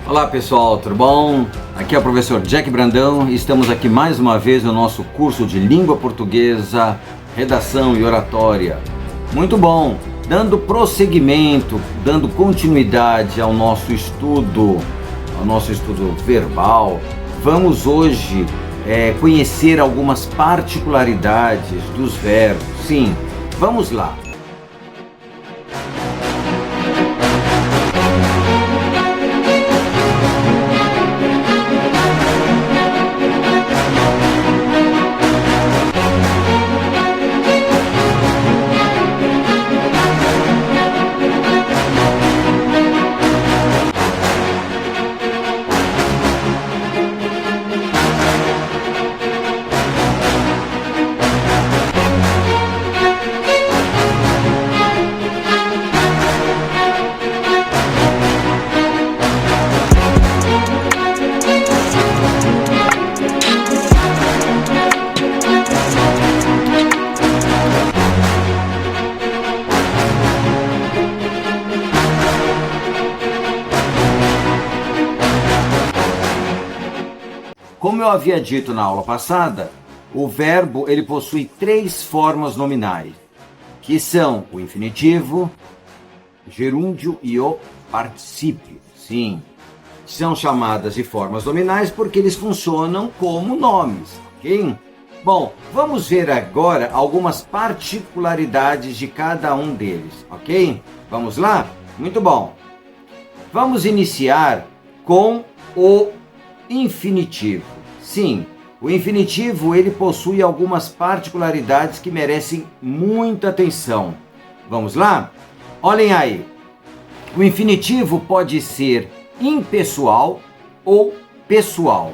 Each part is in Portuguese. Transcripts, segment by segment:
Olá pessoal, tudo bom? Aqui é o professor Jack Brandão e estamos aqui mais uma vez no nosso curso de Língua Portuguesa, Redação e Oratória. Muito bom! Dando prosseguimento, dando continuidade ao nosso estudo verbal, vamos hoje conhecer algumas particularidades dos verbos. Sim, vamos lá! Como eu havia dito na aula passada, o verbo ele possui três formas nominais, que são o infinitivo, gerúndio e o particípio. Sim, são chamadas de formas nominais porque eles funcionam como nomes, ok? Bom, vamos ver agora algumas particularidades de cada um deles, ok? Vamos lá? Muito bom. Vamos iniciar com o infinitivo. Sim, o infinitivo ele possui algumas particularidades que merecem muita atenção. Vamos lá? Olhem aí. O infinitivo pode ser impessoal ou pessoal.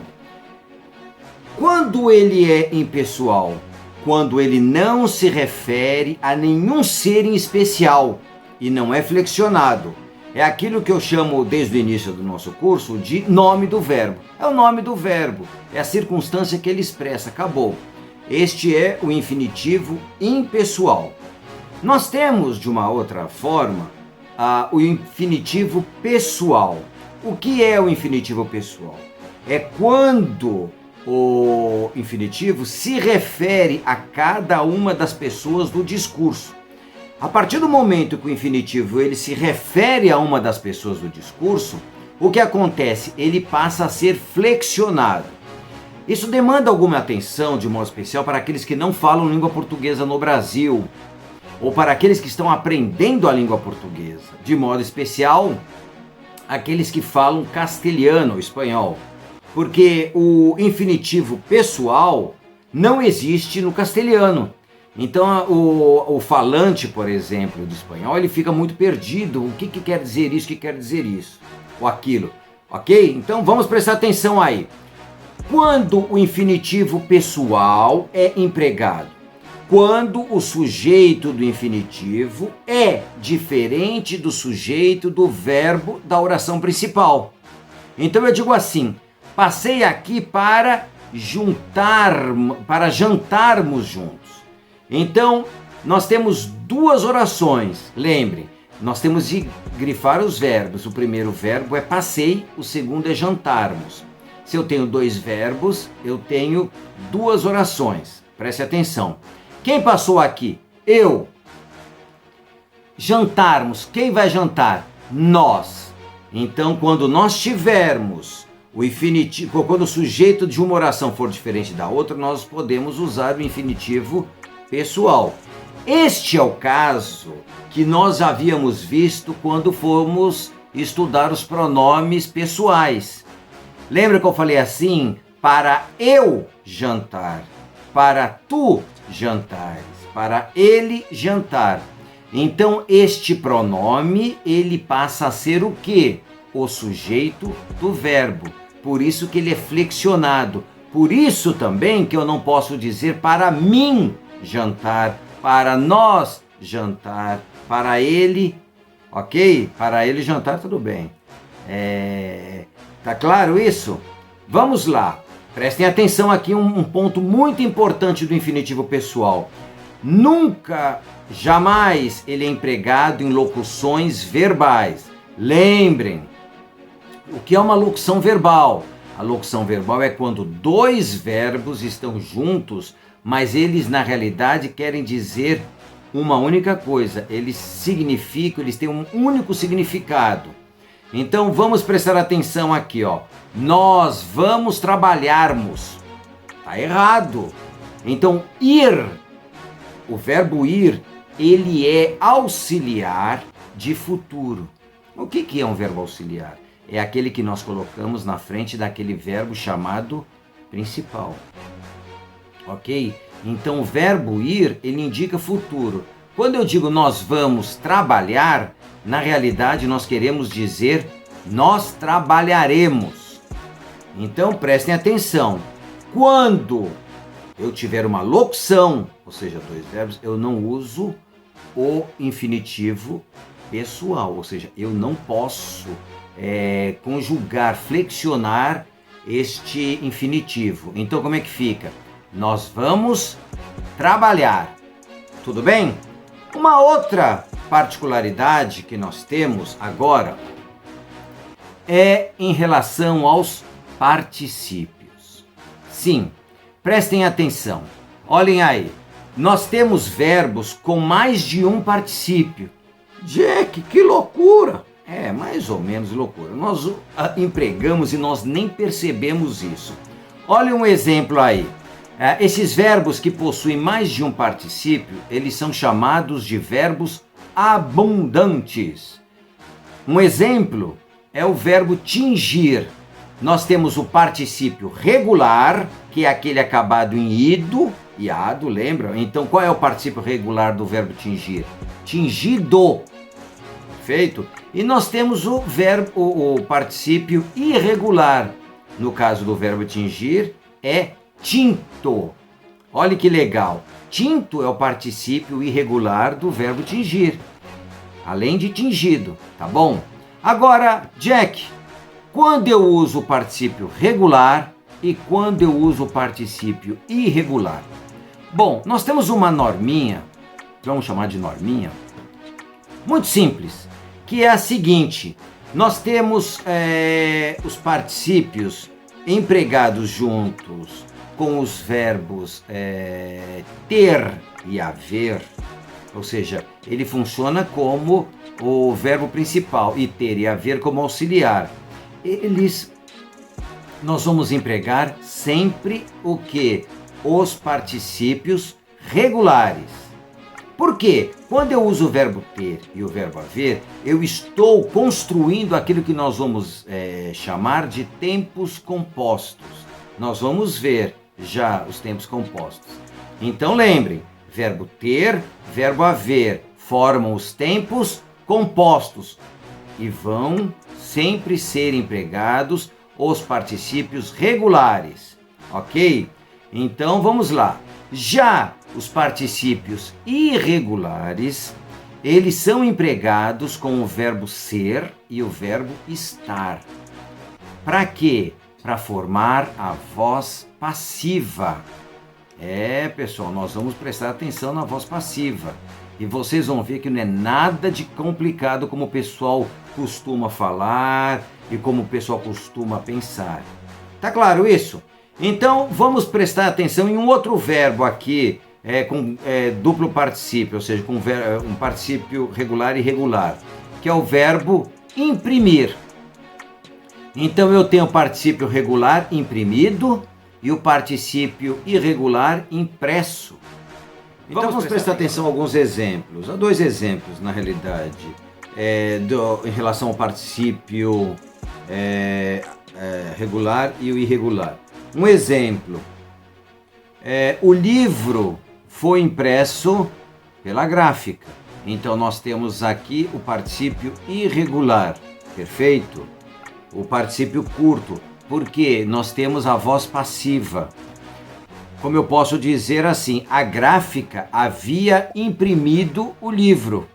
Quando ele é impessoal? Quando ele não se refere a nenhum ser em especial e não é flexionado. É aquilo que eu chamo, desde o início do nosso curso, de nome do verbo. É o nome do verbo, é a circunstância que ele expressa, acabou. Este é o infinitivo impessoal. Nós temos, de uma outra forma, o infinitivo pessoal. O que é o infinitivo pessoal? É quando o infinitivo se refere a cada uma das pessoas do discurso. A partir do momento que o infinitivo ele se refere a uma das pessoas do discurso, o que acontece? Ele passa a ser flexionado. Isso demanda alguma atenção, de modo especial, para aqueles que não falam língua portuguesa no Brasil, ou para aqueles que estão aprendendo a língua portuguesa, de modo especial, aqueles que falam castelhano ou espanhol, porque o infinitivo pessoal não existe no castelhano. Então, o falante, por exemplo, do espanhol, ele fica muito perdido. O que quer dizer isso, o que quer dizer isso, ou aquilo, ok? Então, vamos prestar atenção aí. Quando o infinitivo pessoal é empregado? Quando o sujeito do infinitivo é diferente do sujeito do verbo da oração principal. Então, eu digo assim, passei aqui para jantarmos juntos. Então, nós temos duas orações. Lembre, nós temos de grifar os verbos. O primeiro verbo é passei, o segundo é jantarmos. Se eu tenho dois verbos, eu tenho duas orações. Preste atenção. Quem passou aqui? Eu. Jantarmos. Quem vai jantar? Nós. Então, quando nós tivermos o infinitivo, quando o sujeito de uma oração for diferente da outra, nós podemos usar o infinitivo pessoal. Este é o caso que nós havíamos visto quando fomos estudar os pronomes pessoais. Lembra que eu falei assim? Para eu jantar, para tu jantares, para ele jantar. Então este pronome, ele passa a ser o quê? O sujeito do verbo. Por isso que ele é flexionado. Por isso também que eu não posso dizer para mim jantar, para nós jantar, para ele, ok? Para ele jantar, tudo bem. Tá claro isso? Vamos lá. Prestem atenção aqui, um ponto muito importante do infinitivo pessoal. Nunca, jamais ele é empregado em locuções verbais. Lembrem, O que é uma locução verbal? A locução verbal é quando dois verbos estão juntos, mas eles na realidade querem dizer uma única coisa. Eles significam, eles têm um único significado. Então vamos prestar atenção aqui, ó. Nós vamos trabalharmos. Tá errado. Então ir, o verbo ir, ele é auxiliar de futuro. O que é um verbo auxiliar? É aquele que nós colocamos na frente daquele verbo chamado principal. Ok? Então o verbo ir, ele indica futuro. Quando eu digo nós vamos trabalhar, na realidade nós queremos dizer nós trabalharemos. Então prestem atenção. Quando eu tiver uma locução, ou seja, dois verbos, eu não uso o infinitivo pessoal, ou seja, eu não posso conjugar, flexionar este infinitivo. Então como é que fica? Nós vamos trabalhar. Tudo bem? Uma outra particularidade que nós temos agora é em relação aos particípios. Sim, prestem atenção. Olhem aí. Nós temos verbos com mais de um particípio. Jack, que loucura! É, mais ou menos loucura. Nós empregamos e nós nem percebemos isso. Olha um exemplo aí. Esses verbos que possuem mais de um particípio, eles são chamados de verbos abundantes. Um exemplo é o verbo tingir. Nós temos o particípio regular, que é aquele acabado em ido e ado, lembra? Então qual é o particípio regular do verbo tingir? Tingido. Perfeito? E nós temos o particípio irregular. No caso do verbo tingir, é tinto. Olha que legal. Tinto é o particípio irregular do verbo tingir. Além de tingido, tá bom? Agora, Jack, quando eu uso o particípio regular e quando eu uso o particípio irregular? Bom, nós temos uma norminha, vamos chamar de norminha, muito simples, que é a seguinte: nós temos os particípios empregados juntos com os verbos ter e haver, ou seja, ele funciona como o verbo principal e ter e haver como auxiliar. Nós vamos empregar sempre o que? Os particípios regulares. Por quê? Quando eu uso o verbo ter e o verbo haver, eu estou construindo aquilo que nós vamos chamar de tempos compostos. Nós vamos ver já os tempos compostos. Então lembrem, verbo ter, verbo haver formam os tempos compostos e vão sempre ser empregados os particípios regulares, ok? Então vamos lá. Já os particípios irregulares, eles são empregados com o verbo ser e o verbo estar. Para quê? Para formar a voz passiva. Pessoal, nós vamos prestar atenção na voz passiva. E vocês vão ver que não é nada de complicado como o pessoal costuma falar e como o pessoal costuma pensar. Tá claro isso? Então vamos prestar atenção em um outro verbo aqui, com duplo particípio, ou seja, com um particípio regular e irregular, que é o verbo imprimir. Então eu tenho o particípio regular imprimido e o particípio irregular impresso. Então vamos prestar atenção a alguns exemplos, a dois exemplos na realidade, em relação ao particípio regular e o irregular. Um exemplo, o livro foi impresso pela gráfica. Então nós temos aqui o particípio irregular, perfeito? O particípio curto, porque nós temos a voz passiva. Como eu posso dizer assim, a gráfica havia imprimido o livro.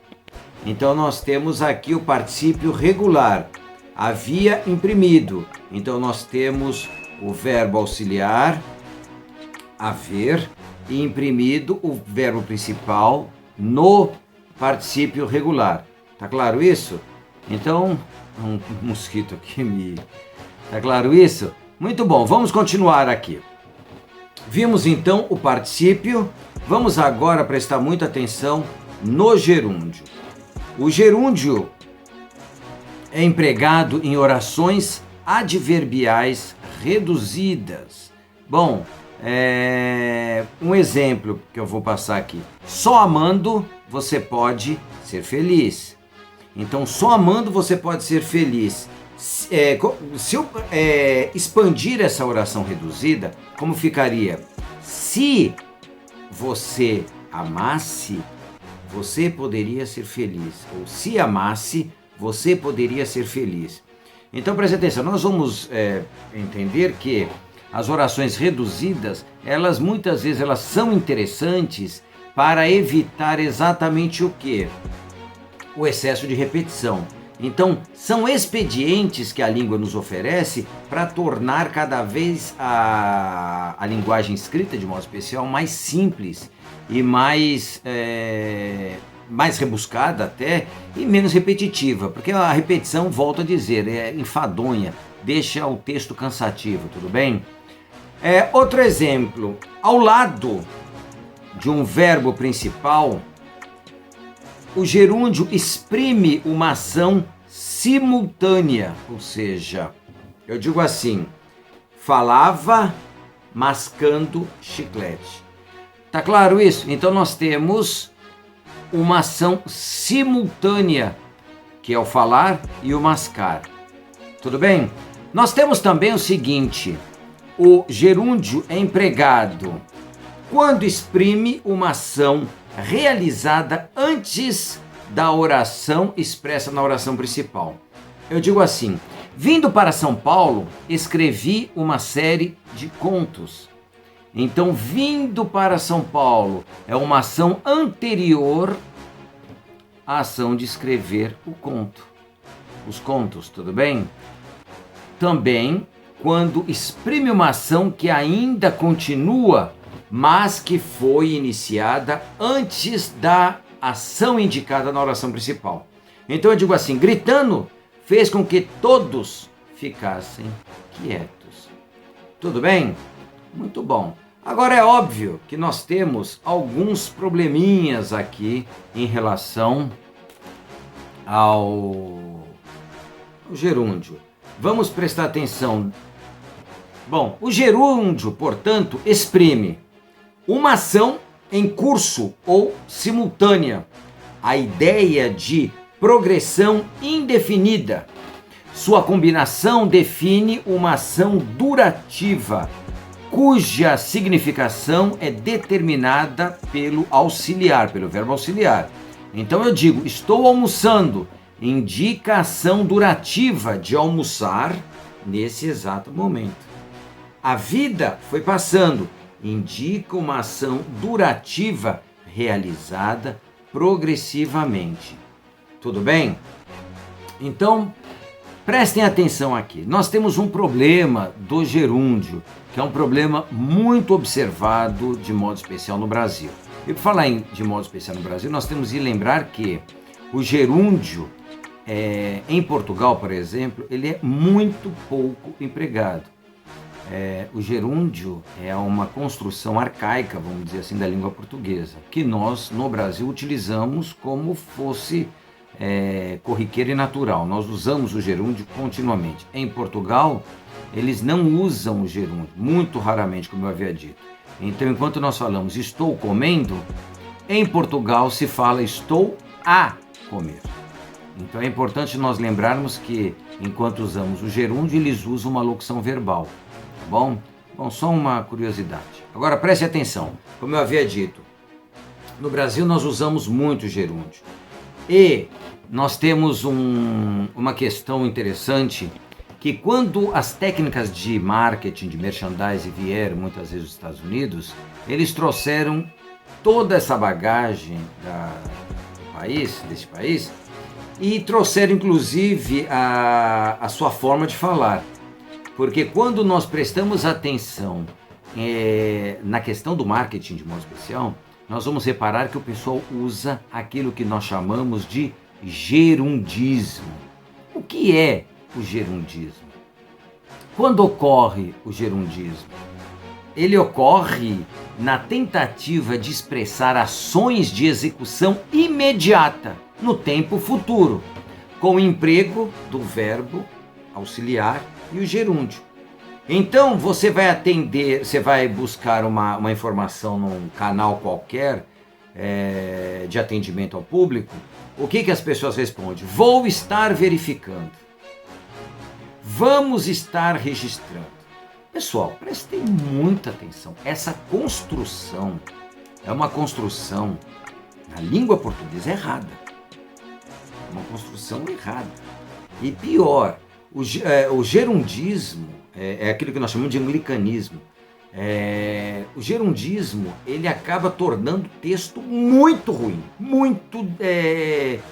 Então nós temos aqui o particípio regular, havia imprimido. Então nós temos o verbo auxiliar, haver, e imprimido o verbo principal no particípio regular. Tá claro isso? Então, um mosquito aqui me... Tá claro isso? Muito bom, vamos continuar aqui. Vimos então o particípio, vamos agora prestar muita atenção no gerúndio. O gerúndio é empregado em orações adverbiais reduzidas. Bom, um exemplo que eu vou passar aqui. Só amando você pode ser feliz. Então, só amando você pode ser feliz. Se eu expandir essa oração reduzida, como ficaria? Se você amasse, você poderia ser feliz. Ou se amasse, você poderia ser feliz. Então preste atenção, nós vamos entender que as orações reduzidas, elas muitas vezes elas são interessantes para evitar exatamente o quê? O excesso de repetição. Então, são expedientes que a língua nos oferece para tornar cada vez a linguagem escrita, de modo especial, mais simples e mais rebuscada até e menos repetitiva, porque a repetição, volto a dizer, é enfadonha, deixa o texto cansativo, tudo bem? Outro exemplo, ao lado de um verbo principal, o gerúndio exprime uma ação simultânea, ou seja, eu digo assim, falava mascando chiclete. Tá claro isso? Então nós temos uma ação simultânea, que é o falar e o mascar. Tudo bem? Nós temos também o seguinte, o gerúndio é empregado quando exprime uma ação realizada antes da oração expressa na oração principal. Eu digo assim, vindo para São Paulo, escrevi uma série de contos. Então, vindo para São Paulo é uma ação anterior à ação de escrever o conto. Os contos, tudo bem? Também quando exprime uma ação que ainda continua, mas que foi iniciada antes da ação indicada na oração principal. Então eu digo assim, gritando fez com que todos ficassem quietos. Tudo bem? Muito bom. Agora é óbvio que nós temos alguns probleminhas aqui em relação ao gerúndio. Vamos prestar atenção. Bom, o gerúndio, portanto, exprime uma ação em curso ou simultânea, a ideia de progressão indefinida. Sua combinação define uma ação durativa, cuja significação é determinada pelo auxiliar, pelo verbo auxiliar. Então eu digo, estou almoçando, indica a ação durativa de almoçar nesse exato momento. A vida foi passando, indica uma ação durativa realizada progressivamente. Tudo bem? Então, prestem atenção aqui. Nós temos um problema do gerúndio, que é um problema muito observado de modo especial no Brasil. E por falar de modo especial no Brasil, nós temos que lembrar que o gerúndio, em Portugal, por exemplo, ele é muito pouco empregado. O gerúndio é uma construção arcaica, vamos dizer assim, da língua portuguesa, que nós, no Brasil, utilizamos como fosse corriqueiro e natural. Nós usamos o gerúndio continuamente. Em Portugal, eles não usam o gerúndio, muito raramente, como eu havia dito. Então, enquanto nós falamos estou comendo, em Portugal se fala estou a comer. Então é importante nós lembrarmos que, enquanto usamos o gerúndio, eles usam uma locução verbal. Tá bom? Bom, só uma curiosidade. Agora preste atenção, como eu havia dito, no Brasil nós usamos muito gerúndio. E nós temos uma questão interessante, que quando as técnicas de marketing, de merchandising vieram muitas vezes dos Estados Unidos, eles trouxeram toda essa bagagem desse país, e trouxeram inclusive a sua forma de falar. Porque quando nós prestamos atenção na questão do marketing de modo especial, nós vamos reparar que o pessoal usa aquilo que nós chamamos de gerundismo. que é o gerundismo? Quando ocorre o gerundismo? Ele ocorre na tentativa de expressar ações de execução imediata no tempo futuro, com o emprego do verbo auxiliar e o gerúndio. Então, você vai buscar uma informação num canal qualquer de atendimento ao público. O que as pessoas respondem? Vou estar verificando. Vamos estar registrando. Pessoal, prestem muita atenção. Essa construção é uma construção, na língua portuguesa, errada. É uma construção errada. E pior, o gerundismo é aquilo que nós chamamos de anglicanismo. O gerundismo, ele acaba tornando o texto muito ruim, muito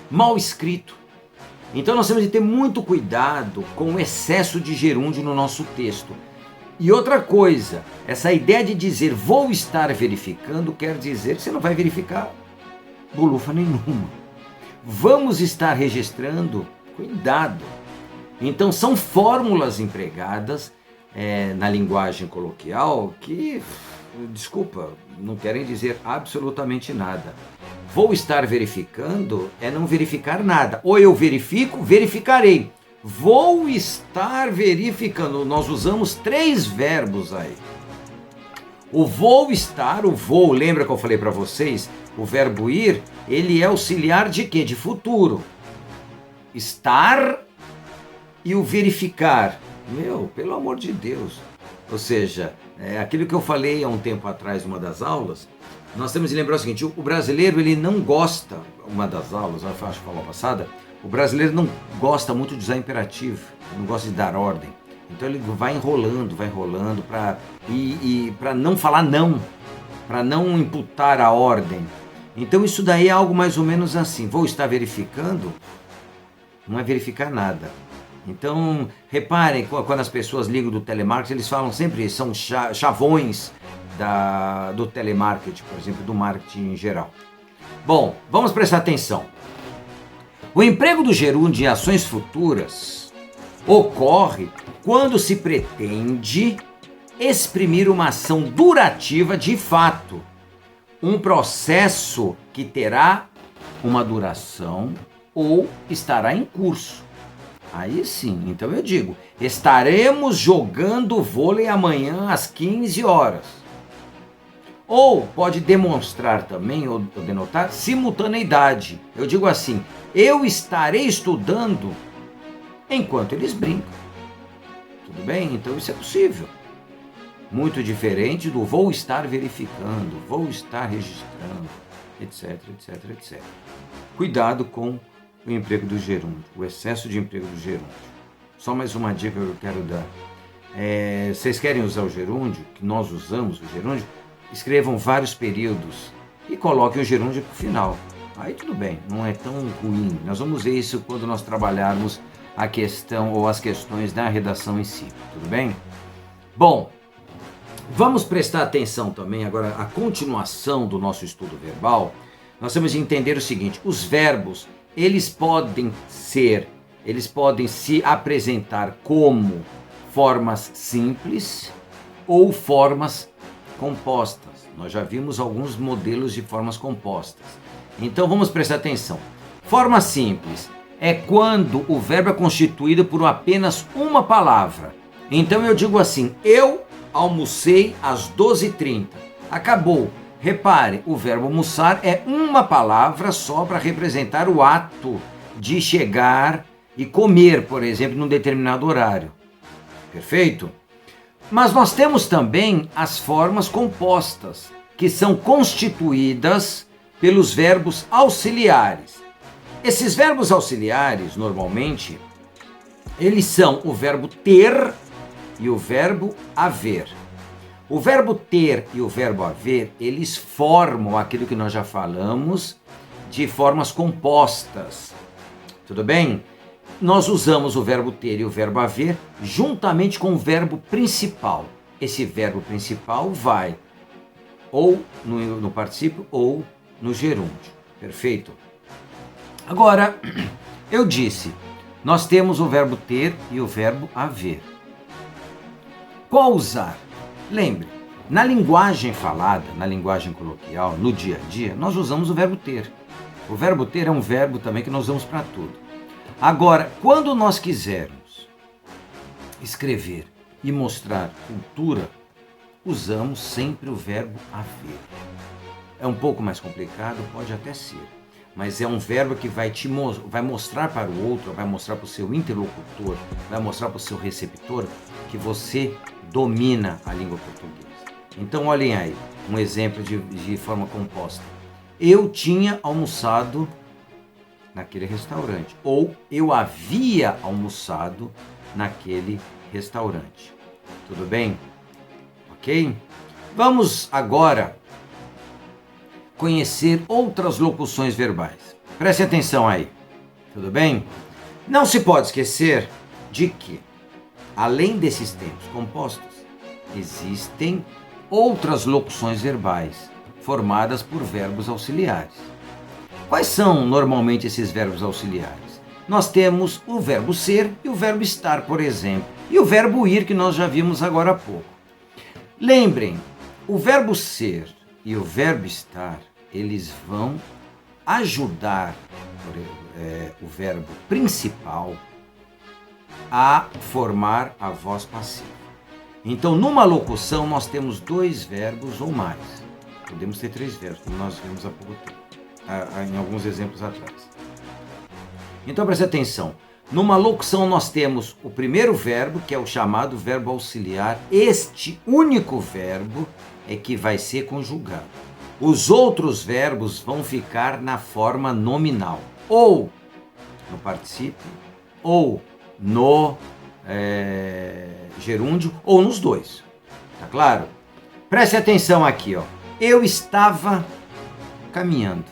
mal escrito. Então nós temos de ter muito cuidado com o excesso de gerúndio no nosso texto. E outra coisa, essa ideia de dizer vou estar verificando quer dizer que você não vai verificar bolufa nenhuma. Vamos estar registrando, cuidado. Então são fórmulas empregadas na linguagem coloquial que, desculpa, não querem dizer absolutamente nada. Vou estar verificando é não verificar nada. Ou eu verifico, verificarei. Vou estar verificando. Nós usamos 3 verbos aí. O vou estar, o vou, lembra que eu falei para vocês? O verbo ir, ele é auxiliar de quê? De futuro. Estar e o verificar. Pelo amor de Deus. Ou seja, aquilo que eu falei há um tempo atrás, numa das aulas, nós temos que lembrar o seguinte: o brasileiro, ele não gosta, uma das aulas, acho que foi a aula passada, o brasileiro não gosta muito de usar imperativo, não gosta de dar ordem. Então ele vai enrolando para não falar não, para não imputar a ordem. Então isso daí é algo mais ou menos assim: vou estar verificando, não é verificar nada. Então, reparem, quando as pessoas ligam do telemarketing, eles falam sempre, são chavões do telemarketing, por exemplo, do marketing em geral. Bom, vamos prestar atenção. O emprego do gerúndio em ações futuras ocorre quando se pretende exprimir uma ação durativa de fato, um processo que terá uma duração ou estará em curso. Aí sim, então eu digo, estaremos jogando vôlei amanhã às 15 horas. Ou pode demonstrar também, ou denotar, simultaneidade. Eu digo assim, eu estarei estudando enquanto eles brincam. Tudo bem? Então isso é possível. Muito diferente do vou estar verificando, vou estar registrando, etc, etc, etc. Cuidado com o emprego do gerúndio, o excesso de emprego do gerúndio. Só mais uma dica que eu quero dar. Vocês querem usar o gerúndio, que nós usamos o gerúndio, escrevam vários períodos e coloquem o gerúndio para o final. Aí tudo bem, não é tão ruim. Nós vamos ver isso quando nós trabalharmos a questão ou as questões da redação em si, tudo bem? Bom, vamos prestar atenção também agora à continuação do nosso estudo verbal. Nós temos de entender o seguinte: os verbos, eles podem se apresentar como formas simples ou formas compostas. Nós já vimos alguns modelos de formas compostas. Então vamos prestar atenção. Forma simples é quando o verbo é constituído por apenas uma palavra. Então eu digo assim: eu almocei às 12h30. Acabou. Repare, o verbo almoçar é uma palavra só para representar o ato de chegar e comer, por exemplo, num determinado horário. Perfeito? Mas nós temos também as formas compostas, que são constituídas pelos verbos auxiliares. Esses verbos auxiliares, normalmente, eles são o verbo ter e o verbo haver. O verbo ter e o verbo haver, eles formam aquilo que nós já falamos de formas compostas. Tudo bem? Nós usamos o verbo ter e o verbo haver juntamente com o verbo principal. Esse verbo principal vai ou no particípio ou no gerúndio. Perfeito? Agora, eu disse, Nós temos o verbo ter e o verbo haver. Qual usar? Lembre, na linguagem falada, na linguagem coloquial, no dia a dia, nós usamos o verbo ter. O verbo ter é um verbo também que nós usamos para tudo. Agora, quando nós quisermos escrever e mostrar cultura, usamos sempre o verbo haver. É um pouco mais complicado, pode até ser, mas é um verbo que vai mostrar para o outro, vai mostrar para o seu interlocutor, vai mostrar para o seu receptor que você domina a língua portuguesa. Então olhem aí, um exemplo de forma composta. Eu tinha almoçado naquele restaurante, ou eu havia almoçado naquele restaurante. Tudo bem? Ok? Vamos agora conhecer outras locuções verbais. Preste atenção aí. Tudo bem? Não se pode esquecer de que, além desses tempos compostos, existem outras locuções verbais formadas por verbos auxiliares. Quais são normalmente esses verbos auxiliares? Nós temos o verbo ser e o verbo estar, por exemplo, e o verbo ir, que nós já vimos agora há pouco. Lembrem, o verbo ser e o verbo estar, eles vão ajudar o verbo principal a formar a voz passiva. Então, numa locução, nós temos 2 verbos ou mais. Podemos ter 3 verbos, como nós vimos há pouco tempo, em alguns exemplos atrás. Então, preste atenção. Numa locução, nós temos o primeiro verbo, que é o chamado verbo auxiliar. Este único verbo é que vai ser conjugado. Os outros verbos vão ficar na forma nominal, ou no particípio, ou no gerúndio, ou nos dois. Tá claro? Preste atenção aqui, ó. Eu estava caminhando.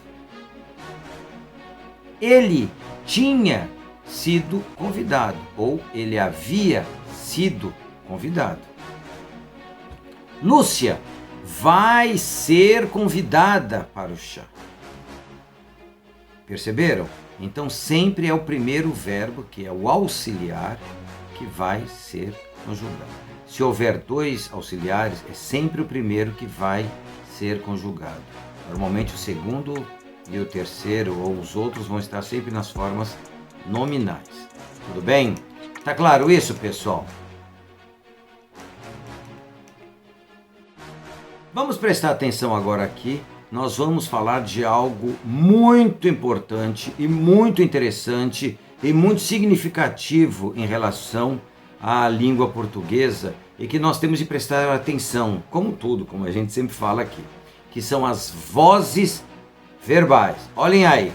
Ele tinha sido convidado, ou ele havia sido convidado. Lúcia vai ser convidada para o chá. Perceberam? Então sempre é o primeiro verbo, que é o auxiliar, que vai ser conjugado. Se houver 2 auxiliares, é sempre o primeiro que vai ser conjugado. Normalmente o segundo e o terceiro ou os outros vão estar sempre nas formas nominais. Tudo bem? Tá claro isso, pessoal? Vamos prestar atenção agora aqui. Nós vamos falar de algo muito importante e muito interessante e muito significativo em relação à língua portuguesa e que nós temos de prestar atenção, como tudo, como a gente sempre fala aqui, que são as vozes verbais. Olhem aí.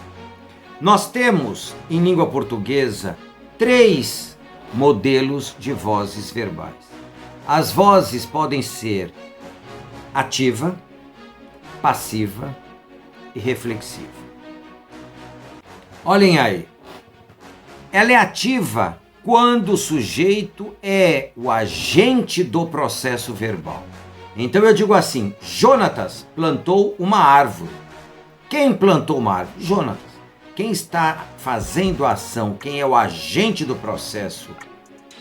Nós temos em língua portuguesa 3 modelos de vozes verbais. As vozes podem ser ativa, passiva e reflexiva. Olhem aí. Ela é ativa quando o sujeito é o agente do processo verbal. Então eu digo assim: Jonatas plantou uma árvore. Quem plantou uma árvore? Jonatas. Quem está fazendo a ação, quem é o agente do processo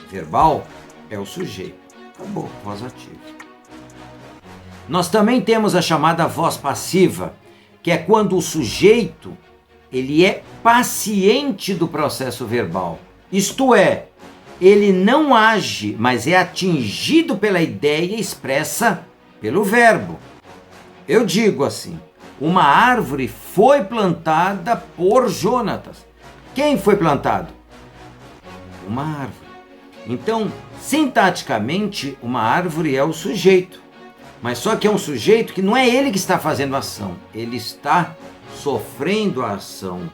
verbal, é o sujeito. Acabou, voz ativa. Nós também temos a chamada voz passiva, que é quando o sujeito ele é paciente do processo verbal. Isto é, ele não age, mas é atingido pela ideia expressa pelo verbo. Eu digo assim: uma árvore foi plantada por Jonatas. Quem foi plantado? Uma árvore. Então, sintaticamente, uma árvore é o sujeito. Mas só que é um sujeito que não é ele que está fazendo a ação. Ele está sofrendo a ação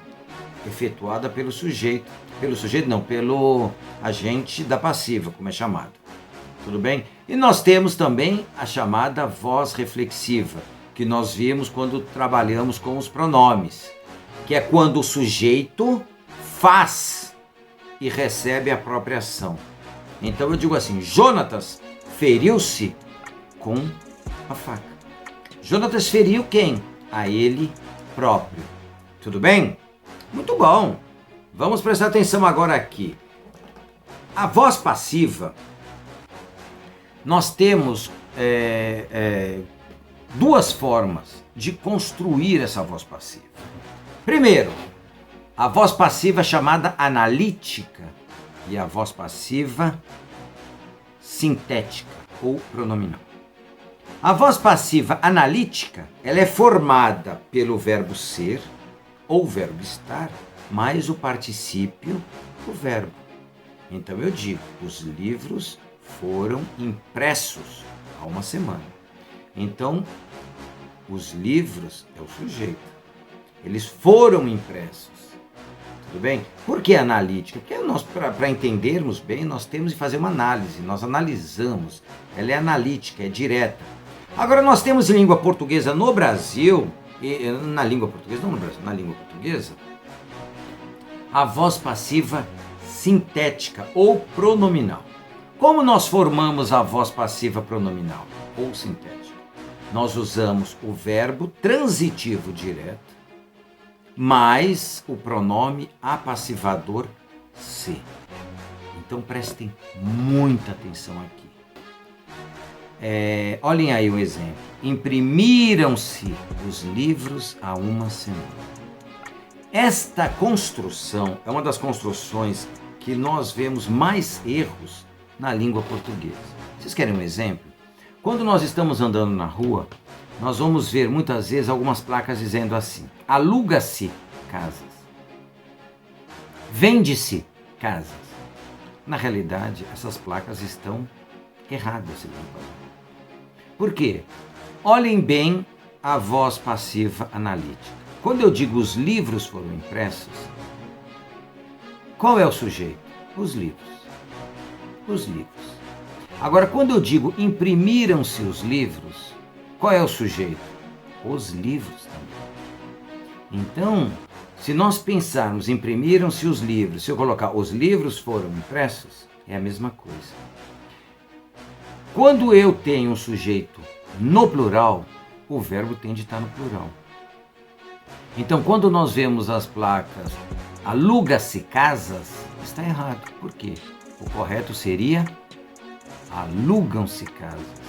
efetuada pelo sujeito. Pelo sujeito não, pelo agente da passiva, como é chamado. Tudo bem? E nós temos também a chamada voz reflexiva, que nós vimos quando trabalhamos com os pronomes, que é quando o sujeito faz e recebe a própria ação. Então eu digo assim: Jonatas feriu-se com a faca. Jonatas feriu quem? A ele próprio. Tudo bem? Muito bom. Vamos prestar atenção agora aqui. A voz passiva, nós temos duas formas de construir essa voz passiva. Primeiro, a voz passiva chamada analítica e a voz passiva sintética ou pronominal. A voz passiva analítica, ela é formada pelo verbo ser ou verbo estar, mais o particípio do verbo. Então eu digo, os livros foram impressos há uma semana. Então, os livros é o sujeito. Eles foram impressos. Tudo bem? Por que analítica? Porque para entendermos bem, nós temos de fazer uma análise. Nós analisamos. Ela é analítica, é direta. Agora, nós temos em língua portuguesa no Brasil, na língua portuguesa, não no Brasil, na língua portuguesa, a voz passiva sintética ou pronominal. Como nós formamos a voz passiva pronominal ou sintética? Nós usamos o verbo transitivo direto mais o pronome apassivador se. Então prestem muita atenção aqui. Olhem aí um exemplo. Imprimiram-se os livros há uma semana. Esta construção é uma das construções que nós vemos mais erros na língua portuguesa. Vocês querem um exemplo? Quando nós estamos andando na rua, nós vamos ver muitas vezes algumas placas dizendo assim: aluga-se casas, vende-se casas. Na realidade, essas placas estão erradas. Por quê? Olhem bem a voz passiva analítica. Quando eu digo os livros foram impressos, qual é o sujeito? Os livros. Os livros. Agora, quando eu digo imprimiram-se os livros, qual é o sujeito? Os livros também. Então, se nós pensarmos imprimiram-se os livros, se eu colocar os livros foram impressos, é a mesma coisa. Quando eu tenho um sujeito no plural, o verbo tem de estar no plural. Então, quando nós vemos as placas aluga-se casas, está errado. Por quê? O correto seria alugam-se casas,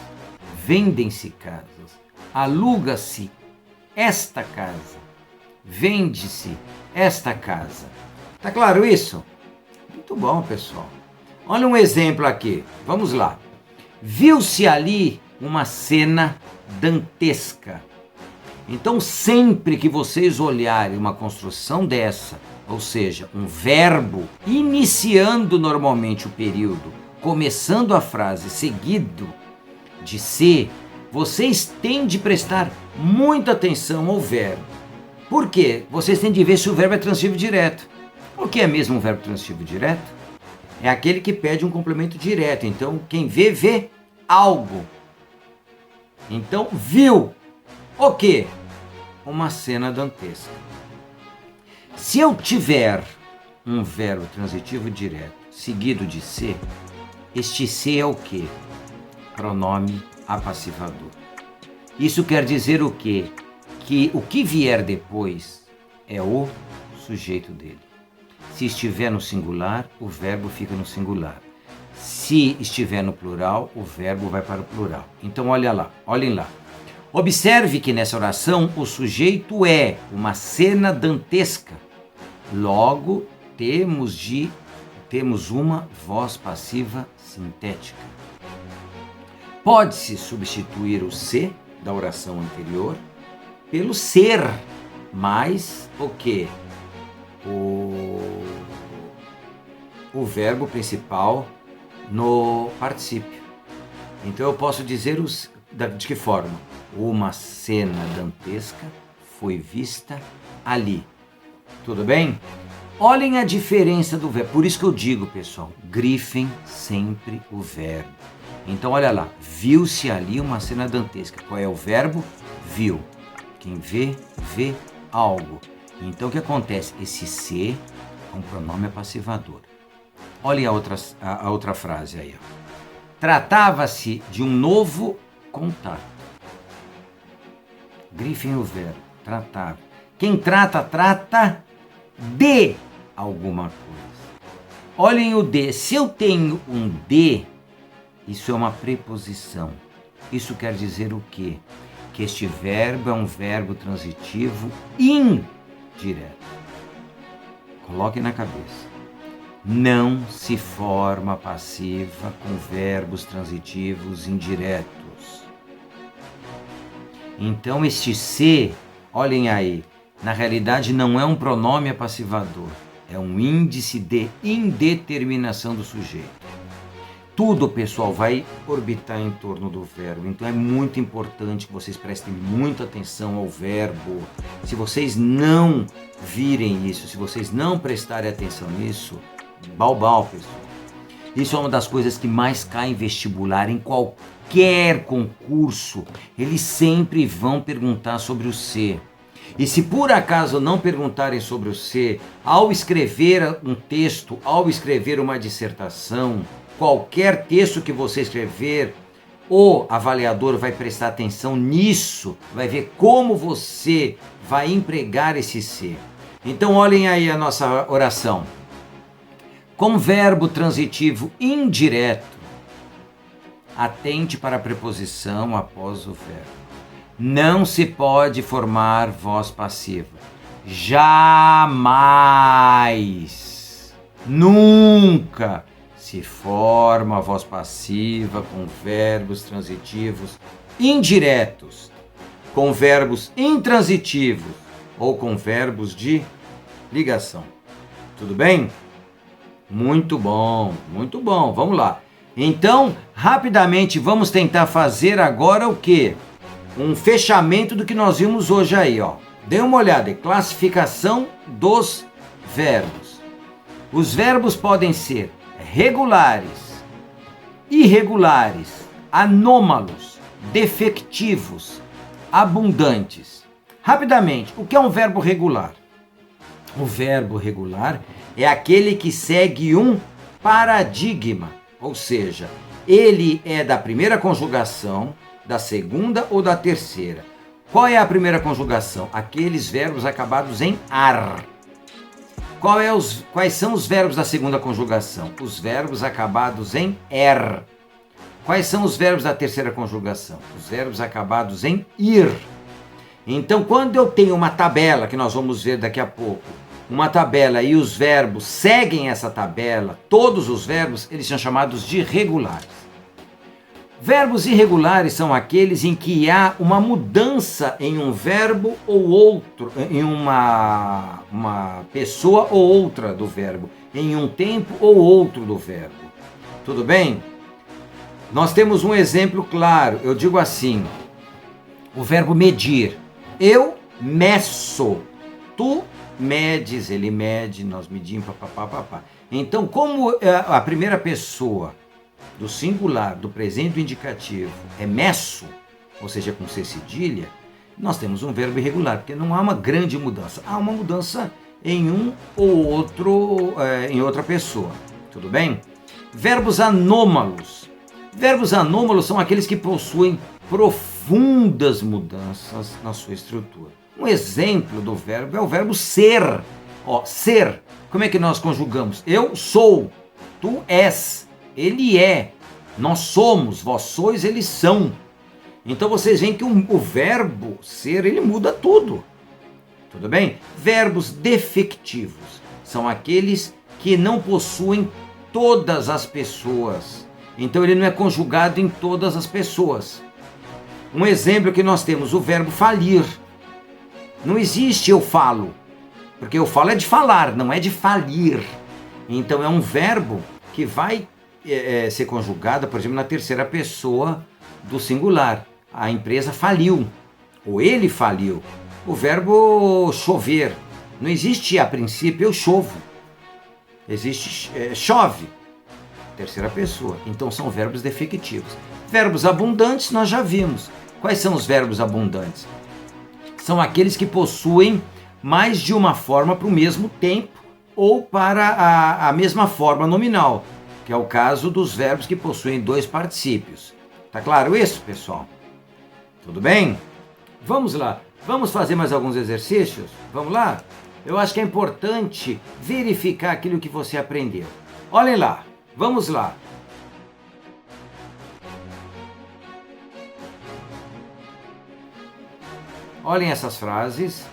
vendem-se casas, aluga-se esta casa, vende-se esta casa. Tá claro isso? Muito bom, pessoal. Olha um exemplo aqui. Vamos lá. Viu-se ali uma cena dantesca. Então, sempre que vocês olharem uma construção dessa, ou seja, um verbo iniciando normalmente o período, começando a frase seguido de se, vocês têm de prestar muita atenção ao verbo. Por quê? Vocês têm de ver se o verbo é transitivo direto. O que é mesmo um verbo transitivo direto? É aquele que pede um complemento direto. Então, quem vê, vê algo. Então, viu o quê? Uma cena dantesca. Se eu tiver um verbo transitivo direto seguido de se, este se é o quê? Pronome apassivador. Isso quer dizer o quê? Que o que vier depois é o sujeito dele. Se estiver no singular, o verbo fica no singular. Se estiver no plural, o verbo vai para o plural. Então olhem lá. Observe que nessa oração o sujeito é uma cena dantesca. Logo, temos uma voz passiva sintética. Pode-se substituir o se da oração anterior pelo ser, mais o quê? O verbo principal no particípio. Então eu posso dizer de que forma? Uma cena dantesca foi vista ali. Tudo bem? Olhem a diferença do verbo. Por isso que eu digo, pessoal, grifem sempre o verbo. Então olha lá, viu-se ali uma cena dantesca. Qual é o verbo? Viu. Quem vê, vê algo. Então o que acontece? Esse se é um pronome apassivador. Olhem a outra frase aí. Tratava-se de um novo contato. Grifem o verbo, tratava. Quem trata, trata de alguma coisa. Olhem o de. Se eu tenho um de, isso é uma preposição. Isso quer dizer o quê? Que este verbo é um verbo transitivo indireto. Coloque na cabeça. Não se forma passiva com verbos transitivos indiretos. Então este se, olhem aí, na realidade não é um pronome apassivador, é um índice de indeterminação do sujeito. Tudo, pessoal, vai orbitar em torno do verbo, então é muito importante que vocês prestem muita atenção ao verbo. Se vocês não virem isso, se vocês não prestarem atenção nisso, balbal, pessoal. Isso é uma das coisas que mais cai em vestibular, em qualquer concurso. Eles sempre vão perguntar sobre o ser. E se por acaso não perguntarem sobre o ser, ao escrever um texto, ao escrever uma dissertação, qualquer texto que você escrever, o avaliador vai prestar atenção nisso, vai ver como você vai empregar esse ser. Então olhem aí a nossa oração. Com verbo transitivo indireto, atente para a preposição após o verbo. Não se pode formar voz passiva. Jamais, nunca se forma a voz passiva com verbos transitivos indiretos, com verbos intransitivos ou com verbos de ligação. Tudo bem? Muito bom, muito bom. Vamos lá. Então, rapidamente, vamos tentar fazer agora o quê? Um fechamento do que nós vimos hoje aí, ó. Dê uma olhada, classificação dos verbos. Os verbos podem ser regulares, irregulares, anômalos, defectivos, abundantes. Rapidamente, o que é um verbo regular? O verbo regular é aquele que segue um paradigma, ou seja, ele é da primeira conjugação, da segunda ou da terceira. Qual é a primeira conjugação? Aqueles verbos acabados em ar. Quais são os verbos da segunda conjugação? Os verbos acabados em er. Quais são os verbos da terceira conjugação? Os verbos acabados em ir. Então, quando eu tenho uma tabela, que nós vamos ver daqui a pouco, uma tabela e os verbos seguem essa tabela, todos os verbos, eles são chamados de regulares. Verbos irregulares são aqueles em que há uma mudança em um verbo ou outro, em uma pessoa ou outra do verbo, em um tempo ou outro do verbo. Tudo bem? Nós temos um exemplo claro, eu digo assim, o verbo medir. Eu meço, tu medes, ele mede, nós medimos, papapá. Então, como a primeira pessoa do singular, do presente do indicativo é meço, ou seja, com C cedilha, nós temos um verbo irregular, porque não há uma grande mudança. Há uma mudança em um ou outro, em outra pessoa. Tudo bem? Verbos anômalos. Verbos anômalos são aqueles que possuem profundas mudanças na sua estrutura. Um exemplo do verbo é o verbo ser. Ó, ser. Como é que nós conjugamos? Eu sou, tu és, ele é, nós somos, vós sois, eles são. Então vocês veem que o verbo ser, ele muda tudo. Tudo bem? Verbos defectivos são aqueles que não possuem todas as pessoas. Então ele não é conjugado em todas as pessoas. Um exemplo que nós temos, o verbo falir. Não existe eu falo, porque eu falo é de falar, não é de falir. Então é um verbo que vai ser conjugado, por exemplo, na terceira pessoa do singular. A empresa faliu, ou ele faliu. O verbo chover. Não existe a princípio eu chovo. Existe chove. Terceira pessoa. Então são verbos defectivos. Verbos abundantes nós já vimos. Quais são os verbos abundantes? São aqueles que possuem mais de uma forma para o mesmo tempo ou para a mesma forma nominal, que é o caso dos verbos que possuem dois particípios. Tá claro isso, pessoal? Tudo bem? Vamos lá. Vamos fazer mais alguns exercícios? Vamos lá? eu acho que é importante verificar aquilo que você aprendeu. Olhem lá, vamos lá. Olhem essas frases.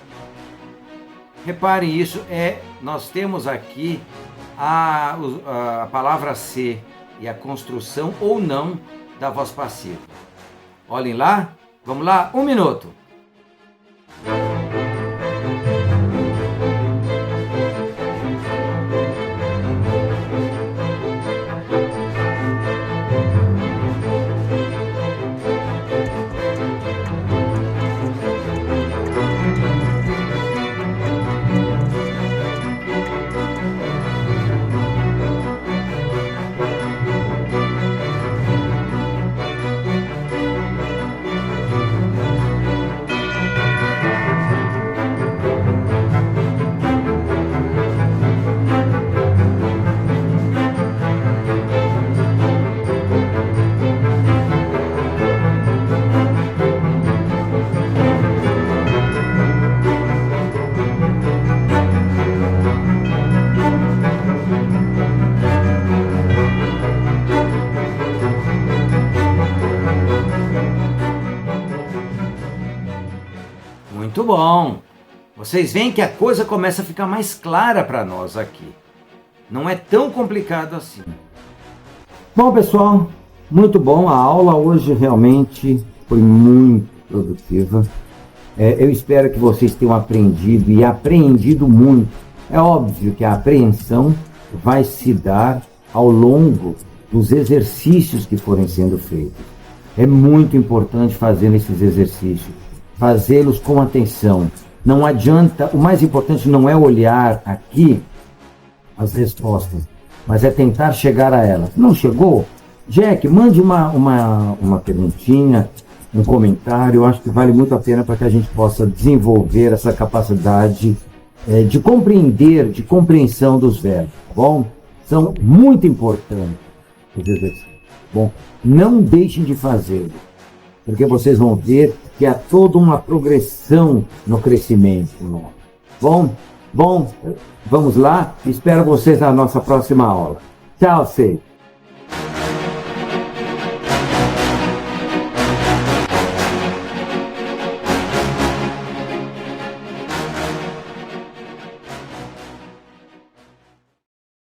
Reparem isso, nós temos aqui a palavra ser e a construção ou não da voz passiva. Olhem lá, vamos lá, 1 minuto. Muito bom! Vocês veem que a coisa começa a ficar mais clara para nós aqui. Não é tão complicado assim. Bom, pessoal, muito bom. A aula hoje realmente foi muito produtiva. Eu espero que vocês tenham aprendido e aprendido muito. É óbvio que a apreensão vai se dar ao longo dos exercícios que forem sendo feitos. É muito importante fazer esses exercícios, fazê-los com atenção. Não adianta, o mais importante não é olhar aqui as respostas, mas é tentar chegar a elas. Não chegou? Jack, mande uma perguntinha, um comentário. Eu acho que vale muito a pena para que a gente possa desenvolver essa capacidade de compreender, de compreensão dos verbos, tá bom? São muito importantes os exercícios. Bom, não deixem de fazê-lo, porque vocês vão ver que há toda uma progressão no crescimento. Bom, vamos lá. Espero vocês na nossa próxima aula. Tchau, Sei.